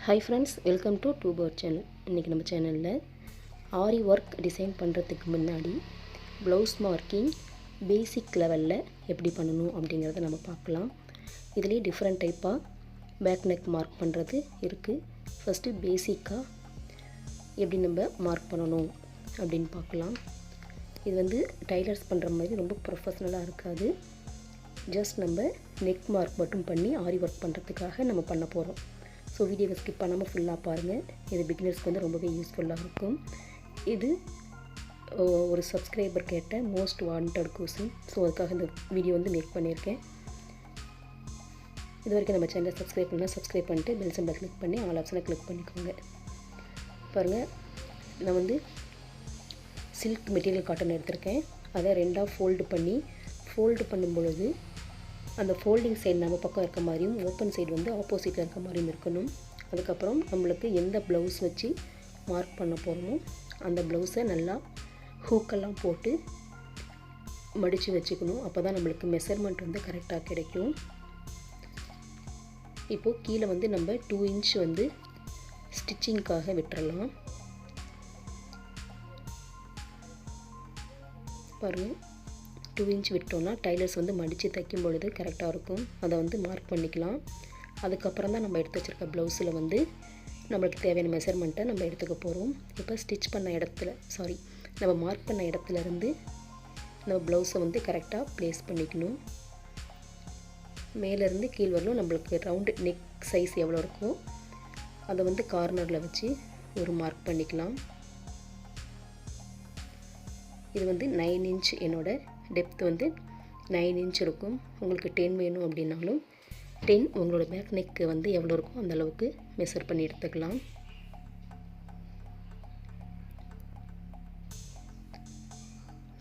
Hi friends, welcome to Tuber channel. இன்னைக்கு நம்ம சேனல்ல ஆரி ஒர்க் டிசைன் பண்றதுக்கு முன்னாடி blouse marking பேசிக் லெவல்ல எப்படி பண்ணனும் அப்படிங்கறத நம்ம பார்க்கலாம். இதுலயே டிஃபரண்ட் டைப்பா பேக் neck மார்க் பண்றது இருக்கு. ஃபர்ஸ்ட் பேசிக்கா எப்படி நம்ம மார்க் பண்ணனும் அப்படினு பார்க்கலாம். இது வந்து டைலர்ஸ் பண்ற மாதிரி ரொம்ப ப்ரொபஷனலா இருக்காது. ஜஸ்ட் நம்ம neck மார்க் மட்டும் பண்ணி ஆரி ஒர்க் பண்றதுக்காக நம்ம பண்ண போறோம். ஸோ வீடியோவை ஸ்கிப் பண்ணாமல் ஃபுல்லாக பாருங்கள். இது பிகினர்ஸ்க்கு வந்து ரொம்பவே யூஸ்ஃபுல்லாக இருக்கும். இது ஒரு சப்ஸ்கிரைபர் கேட்ட மோஸ்ட் வாண்டட் கொஸ்டின். ஸோ அதுக்காக இந்த வீடியோ வந்து மேக் பண்ணியிருக்கேன். இது வரைக்கும் நம்ம சேனலை சப்ஸ்கிரைப் பண்ணால் சப்ஸ்கிரைப் பண்ணிட்டு பெல் சிம்பல் கிளிக் பண்ணி ஆல் ஆப்ஷனை கிளிக் பண்ணிக்கோங்க. பாருங்கள், நான் வந்து சில்க் மெட்டீரியல் காட்டன் எடுத்திருக்கேன். அதை ரெண்டாக ஃபோல்டு பண்ணும் பொழுது அந்த ஃபோல்டிங் சைடு நம்ம பக்கம் இருக்க மாதிரியும் ஓப்பன் சைடு வந்து ஆப்போசிட்டில் இருக்க மாதிரியும் இருக்கணும். அதுக்கப்புறம் நம்மளுக்கு எந்த ப்ளவுஸ் வச்சு மார்க் பண்ண போகிறோமோ அந்த ப்ளவுஸை நல்லா ஹூக்கெல்லாம் போட்டு மடித்து வச்சுக்கணும். அப்போ தான் நம்மளுக்கு மெஷர்மெண்ட் வந்து கரெக்டாக கிடைக்கும். இப்போது கீழே வந்து நம்ம 2 இன்ச் வந்து ஸ்டிச்சிங்காக விட்டுறலாம். பாருங்கள், 2 இன்ச் விட்டோம்னா டைலர்ஸ் வந்து மடித்து தைக்கும் பொழுது கரெக்டாக இருக்கும். அதை வந்து மார்க் பண்ணிக்கலாம். அதுக்கப்புறம் தான் நம்ம எடுத்து வச்சுருக்க ப்ளவுஸில் வந்து நம்மளுக்கு தேவையான மெஷர்மெண்ட்டை நம்ம எடுத்துக்க போகிறோம். இப்போ ஸ்டிச் பண்ண நம்ம மார்க் பண்ண இடத்துலேருந்து நம்ம ப்ளவுஸை வந்து கரெக்டாக ப்ளேஸ் பண்ணிக்கணும். மேலேருந்து கீழ் வரலும் நம்மளுக்கு ரவுண்டு நெக் சைஸ் எவ்வளோ இருக்கோ அதை வந்து கார்னரில் வச்சு ஒரு மார்க் பண்ணிக்கலாம். இது வந்து 9 இன்ச், என்னோட டெப்த் வந்து 9 இன்ச் இருக்கும். உங்களுக்கு 10 வேணும் அப்படின்னாலும் 10, உங்களோட பேக் நெக்கு வந்து எவ்வளோ இருக்கும் அந்த அளவுக்கு மெஷர் பண்ணி எடுத்துக்கலாம்.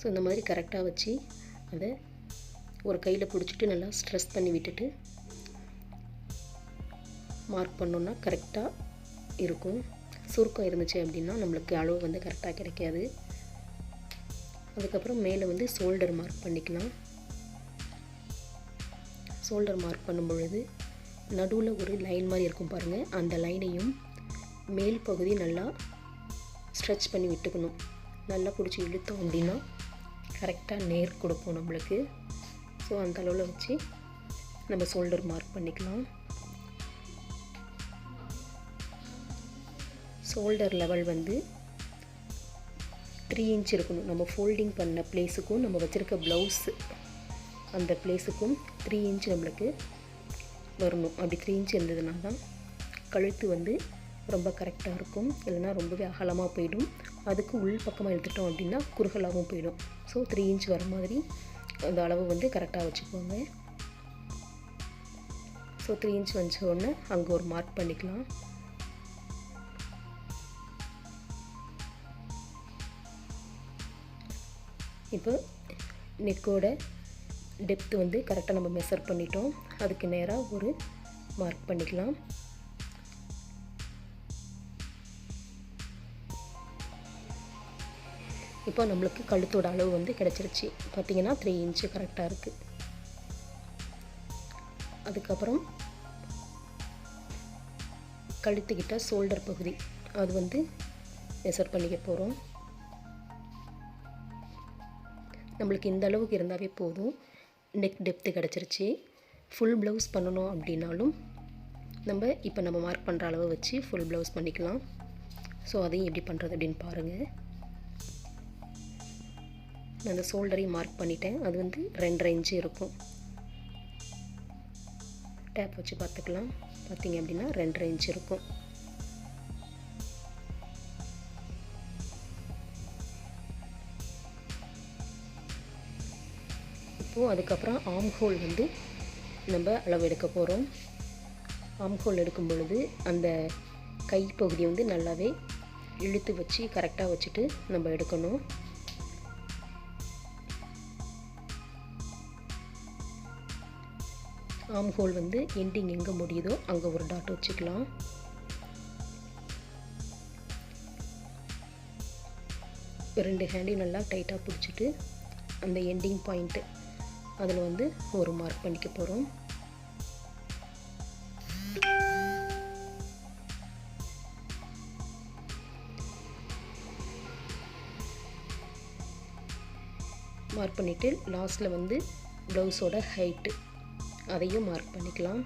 ஸோ இந்த மாதிரி கரெக்டாக வச்சு அதை ஒரு கையில் பிடிச்சிட்டு நல்லா ஸ்ட்ரெஸ் பண்ணி விட்டுட்டு மார்க் பண்ணோன்னா கரெக்டாக இருக்கும். சுருக்கம் இருந்துச்சு அப்படின்னா நம்மளுக்கு அளவு வந்து கரெக்டாக கிடைக்காது. அதுக்கப்புறம் மேலே வந்து ஷோல்டர் மார்க் பண்ணிக்கலாம். ஷோல்டர் மார்க் பண்ணும் பொழுது நடுவில் ஒரு லைன் மாதிரி இருக்கும் பாருங்கள். அந்த லைனையும் மேல் பகுதி நல்லா ஸ்ட்ரெச் பண்ணி விட்டுக்கணும். நல்லா பிடிச்சி இழுத்தோம் அப்படின்னா கரெக்டாக நேர் கொடுப்போம் நம்மளுக்கு. ஸோ அந்த அளவில் வச்சு நம்ம ஷோல்டர் மார்க் பண்ணிக்கலாம். ஷோல்டர் லெவல் வந்து 3 இன்ச் இருக்கணும். நம்ம ஃபோல்டிங் பண்ண பிளேஸுக்கும் நம்ம வச்சுருக்க ப்ளவுஸ் அந்த பிளேஸுக்கும் 3 இன்ச் நம்மளுக்கு வரணும். அப்படி 3 இன்ச் இருந்ததுனா தான் கழுத்து வந்து ரொம்ப கரெக்டாக இருக்கும். இல்லைனா ரொம்பவே அகலமாக போயிடும். அதுக்கு உள் பக்கமாக எடுத்துட்டோம் அப்படின்னா குறுகலாகவும் போயிடும். ஸோ 3 இன்ச் வர மாதிரி அந்த அளவு வந்து கரெக்டாக வச்சுக்கோங்க. ஸோ 3 இன்ச் வச்ச உடனே அங்கே ஒரு மார்க் பண்ணிக்கலாம். இப்போ நெக்கோட டெப்த் வந்து கரெக்டாக நம்ம மெஷர் பண்ணிட்டோம். அதுக்கு நேராக ஒரு மார்க் பண்ணிக்கலாம். இப்போ நம்மளுக்கு கழுத்தோட அளவு வந்து கிடச்சிருச்சு. பார்த்திங்கன்னா 3 இன்ச்சு கரெக்டாக இருக்குது. அதுக்கப்புறம் கழுத்துக்கிட்ட ஷோல்டர் பகுதி அது வந்து மெஷர் பண்ணிக்க போகிறோம். நம்மளுக்கு இந்த அளவுக்கு இருந்தாவே போதும். நெக் டெப்த்து கிடச்சிருச்சு. ஃபுல் ப்ளவுஸ் பண்ணணும் அப்படின்னாலும் நம்ம மார்க் பண்ணுற அளவு வச்சு ஃபுல் ப்ளவுஸ் பண்ணிக்கலாம். ஸோ அதையும் எப்படி பண்ணுறது அப்படின்னு பாருங்கள். நான் அந்த ஷோல்டரையும் மார்க் பண்ணிட்டேன். அது வந்து 2.5 இன்ச்சு இருக்கும். டேப் வச்சு பார்த்துக்கலாம். பார்த்திங்க அப்படின்னா 2.5 இன்ச்சு இருக்கும். இப்போது அதுக்கப்புறம் ஆர்ம் ஹோல் வந்து நம்ம அளவு எடுக்க போகிறோம். ஆர்ம் ஹோல் எடுக்கும் பொழுது அந்த கைப்பகுதியை வந்து நல்லாவே இழுத்து வச்சு கரெக்டாக வச்சுட்டு நம்ம எடுக்கணும். ஆர்ம் ஹோல் வந்து எண்டிங் எங்கே முடியுதோ அங்கே ஒரு டாட் வச்சுக்கலாம். ரெண்டு ஹேண்டையும் நல்லா டைட்டாக பிடிச்சிட்டு அந்த எண்டிங் பாயிண்ட்டு அதில் வந்து ஒரு மார்க் பண்ணிக்க போகிறோம். மார்க் பண்ணிவிட்டு லாஸ்ட்டில் வந்து ப்ளவுஸோட ஹைட்டு அதையும் மார்க் பண்ணிக்கலாம்.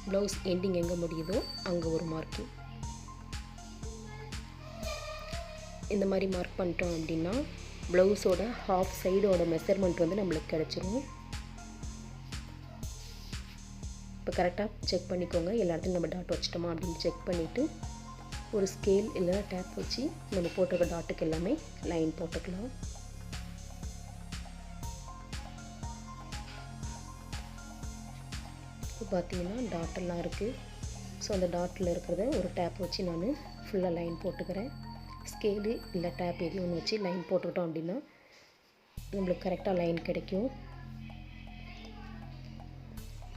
ப்ளவுஸ் எண்டிங் எங்கே முடியுதோ அங்கே ஒரு மார்க்கிங். இந்த மாதிரி மார்க் பண்ணிட்டோம் அப்படின்னா ப்ளவுஸோட ஹாஃப் சைடோட மெஷர்மெண்ட் வந்து நம்மளுக்கு கிடச்சிரும். இப்போ கரெக்டாக செக் பண்ணிக்கோங்க, எல்லா இடத்துலையும் நம்ம டாட் வச்சிட்டோமா அப்படின்னு செக் பண்ணிவிட்டு ஒரு ஸ்கேல் இல்லைனா டேப் வச்சு நம்ம போட்டிருக்க டாட்டுக்கு எல்லாமே லைன் போட்டுக்கலாம். இப்போ பார்த்தீங்கன்னா டாட்டெல்லாம் இருக்குது. ஸோ அந்த டாட்டில் இருக்கிறத ஒரு டேப் வச்சு நான் ஃபுல்லாக லைன் போட்டுக்கிறேன். ஸ்கேலு இல்லை டேப் எதுவும் ஒன்று வச்சு லைன் போட்டுக்கிட்டோம் அப்படின்னா நம்மளுக்கு கரெக்டாக லைன் கிடைக்கும்.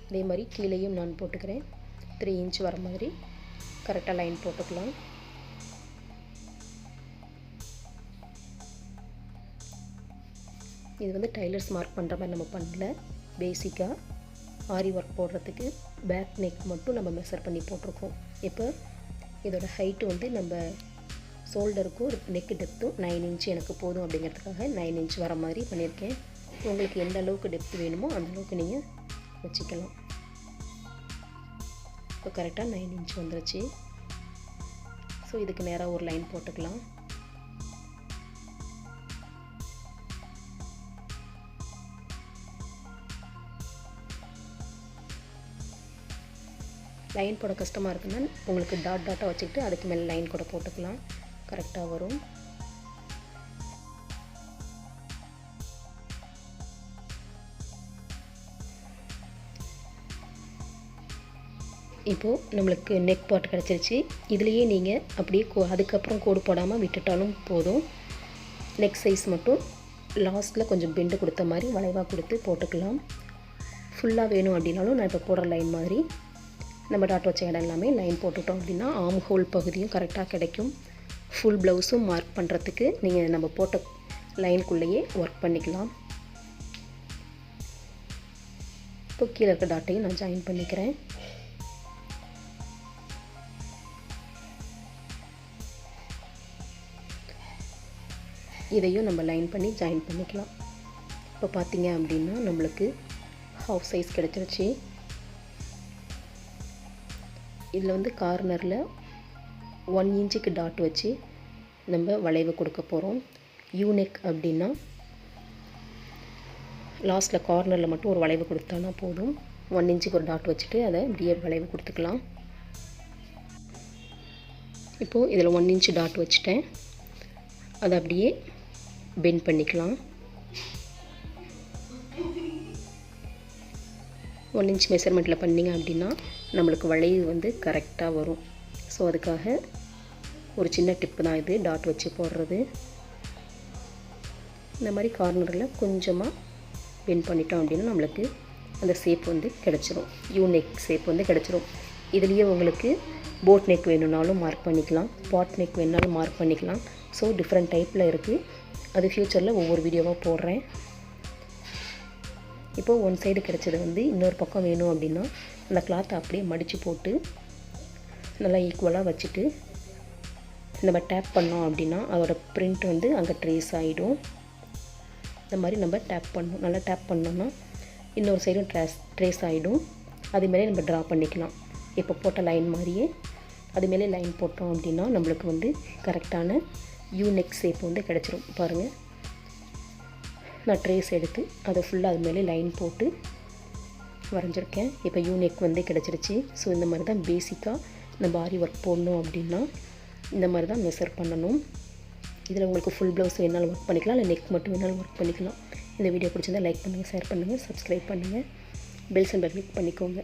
அதே மாதிரி கீழேயும் நான் போட்டுக்கிறேன். 3 இன்ச் வர மாதிரி கரெக்டாக லைன் போட்டுக்கலாம். இது வந்து டைலர்ஸ் மார்க் பண்ணுற மாதிரி நம்ம பண்ணல. பேசிக்காக ஆரி ஒர்க் போடுறதுக்கு பேக் நெக் மட்டும் நம்ம மெஷர் பண்ணி போட்டிருக்கோம். இப்போ இதோட ஹைட்டு வந்து நம்ம ஷோல்டருக்கும் நெக்கு டெப்த்தும் 9 இன்ச் எனக்கு போதும் அப்படிங்கிறதுக்காக 9 இன்ச் வர மாதிரி பண்ணியிருக்கேன். உங்களுக்கு எந்த அளவுக்கு டெப்த் வேணுமோ அந்த அளவுக்கு நீங்கள் வச்சுக்கலாம். இப்போ கரெக்டாக 9 இன்ச் வந்துருச்சு. ஸோ இதுக்கு நேராக ஒரு லைன் போட்டுக்கலாம். லைன் போட கஷ்டமாக இருக்குன்னா உங்களுக்கு டாட்டாக வச்சுக்கிட்டு அதுக்கு மேலே லைன் கூட போட்டுக்கலாம், கரெக்டாக வரும். இப்போது நம்மளுக்கு நெக் பார்ட் கிடச்சிருச்சு. இதுலேயே நீங்கள் அப்படியே அதுக்கப்புறம் கோடு போடாமல் விட்டுட்டாலும் போதும். நெக் சைஸ் மட்டும் லாஸ்ட்டில் கொஞ்சம் பெண்டு கொடுத்த மாதிரி வளைவாக கொடுத்து போட்டுக்கலாம். ஃபுல்லாக வேணும் அப்படின்னாலும் நான் இப்போ போடுற லைன் மாதிரி நம்ம டாட் வச்ச இடம் எல்லாமே லைன் போட்டுட்டோம் அப்படின்னா ஆம் ஹோல் பகுதியும் கரெக்டாக கிடைக்கும். ஃபுல் ப்ளவுஸும் மார்க் பண்ணுறதுக்கு நீங்கள் நம்ம போட்ட லைனுக்குள்ளேயே ஒர்க் பண்ணிக்கலாம். இப்போ கீழே இருக்க டாட்டையும் நான் ஜாயின் பண்ணிக்கிறேன். இதையும் நம்ம லைன் பண்ணி ஜாயின் பண்ணிக்கலாம். இப்போ பார்த்தீங்க அப்படின்னா நம்மளுக்கு ஹாஃப் சைஸ் கிடச்சிருச்சு. இதில் வந்து கார்னரில் 1 இன்ச்சுக்கு டாட் வச்சு நம்ம வளைவு கொடுக்க போகிறோம். யூனெக் அப்படின்னா லாஸ்ட்டில் கார்னரில் மட்டும் ஒரு வளைவு கொடுத்தானா போதும். 1 இன்ச்சுக்கு ஒரு டாட் வச்சுட்டு அதை அப்படியே வளைவு கொடுத்துக்கலாம். இப்போது இதில் 1 இன்ச் டாட் வச்சுட்டேன். அதை அப்படியே பெண்ட் பண்ணிக்கலாம். 1 இன்ச் மெஷர்மெண்ட்டில் பண்ணிங்க அப்படின்னா நம்மளுக்கு வளைவு வந்து கரெக்டாக வரும். ஸோ அதுக்காக ஒரு சின்ன டிப்பு தான் இது, டாட் வச்சு போடுறது. இந்த மாதிரி கார்னரில் கொஞ்சமாக பெண்ட் பண்ணிட்டோம் அப்படின்னா நம்மளுக்கு அந்த ஷேப் வந்து கிடச்சிரும். யூனெக் ஷேப் வந்து கிடச்சிரும். இதுலேயே உங்களுக்கு போட் நெக் வேணும்னாலும் மார்க் பண்ணிக்கலாம், பாட் நெக் வேணுனாலும் மார்க் பண்ணிக்கலாம். ஸோ டிஃப்ரெண்ட் டைப்பில் இருக்குது. அது ஃப்யூச்சரில் ஒவ்வொரு வீடியோவாக போடுறேன். இப்போது ஒன் சைடு கிடச்சது வந்து இன்னொரு பக்கம் வேணும் அப்படின்னா அந்த கிளாத்தை அப்படியே மடித்து போட்டு நல்லா ஈக்குவலாக வச்சுட்டு நம்ம டேப் பண்ணோம் அப்படின்னா அதோட பிரிண்ட் வந்து அங்கே ட்ரேஸ் ஆகிடும். இந்த மாதிரி நம்ம டேப் பண்ணணும். நல்லா டேப் பண்ணோன்னா இன்னொரு சைடும் ட்ரேஸ் ஆகிடும். அதுமாரி நம்ம ட்ரா பண்ணிக்கலாம். இப்போ போட்ட லைன் மாதிரியே அதுமாரி லைன் போட்டோம் அப்படின்னா நம்மளுக்கு வந்து கரெக்டான யூனெக் ஷேப் வந்து கிடச்சிரும். பாருங்கள், நான் ட்ரேஸ் எடுத்து அதை ஃபுல்லாக அது மேலே லைன் போட்டு வரைஞ்சிருக்கேன். இப்போ யூனெக் வந்து கிடச்சிருச்சு. ஸோ இந்த மாதிரி தான் பேசிக்காக நம்ம ஆரி ஒர்க் போடணும் அப்படின்னா இந்த மாதிரி தான் மெஷர் பண்ணணும். இதில் உங்களுக்கு ஃபுல் ப்ளவுஸ் வேணாலும் ஒர்க் பண்ணிக்கலாம், இல்லை நெக் மட்டும் வேணாலும் ஒர்க் பண்ணிக்கலாம். இந்த வீடியோ பிடிச்சிருந்தால் லைக் பண்ணுங்கள், ஷேர் பண்ணுங்கள், சப்ஸ்கிரைப் பண்ணுங்கள், பெல் சிம்பல் கிளிக் பண்ணிக்கோங்க.